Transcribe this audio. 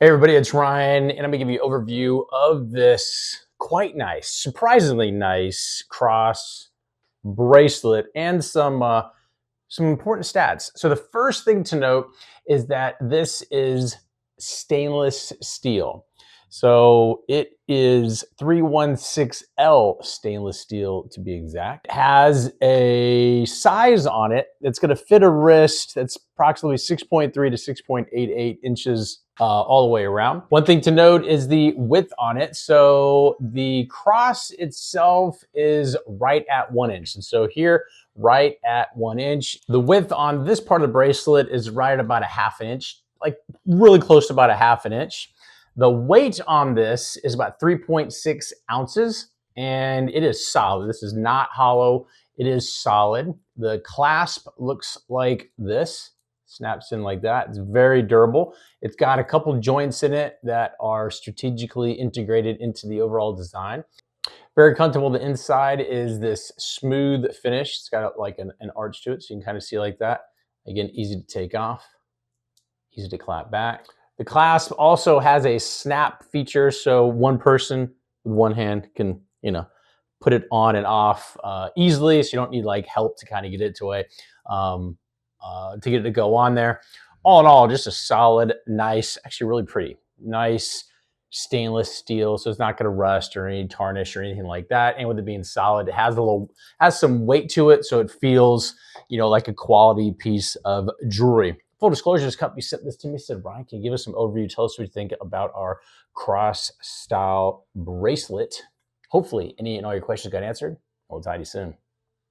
Hey everybody, it's Ryan, and I'm gonna give you an overview of this quite nice, surprisingly nice cross bracelet and some important stats. So the first thing to note is that this is stainless steel. So it is 316L stainless steel to be exact. It has a size on it that's going to fit a wrist that's approximately 6.3 to 6.88 inches all the way around. One thing to note is the width on it. So the cross itself is right at 1 inch. And so here, right at 1 inch. The width on this part of the bracelet is right about a half inch, like really close to about a half an inch. The weight on this is about 3.6 ounces, and it is solid. This is not hollow. It is solid. The clasp looks like this, snaps in like that. It's very durable. It's got a couple joints in it that are strategically integrated into the overall design. Very comfortable. The inside is this smooth finish. It's got like an arch to it, so you can kind of see like that. Again, easy to take off, easy to clap back. The clasp also has a snap feature, so one person with one hand can, put it on and off easily, so you don't need like help to kind of get it to get it to go on there. All in all, just a solid, nice, actually really pretty, nice stainless steel, so it's not going to rust or any tarnish or anything like that. And with it being solid, it has some weight to it, so it feels like a quality piece of jewelry. Full disclosure, this company sent this to me, said, Ryan, can you give us some overview? Tell us what you think about our cross style bracelet. Hopefully any and all your questions got answered. We'll talk to you soon.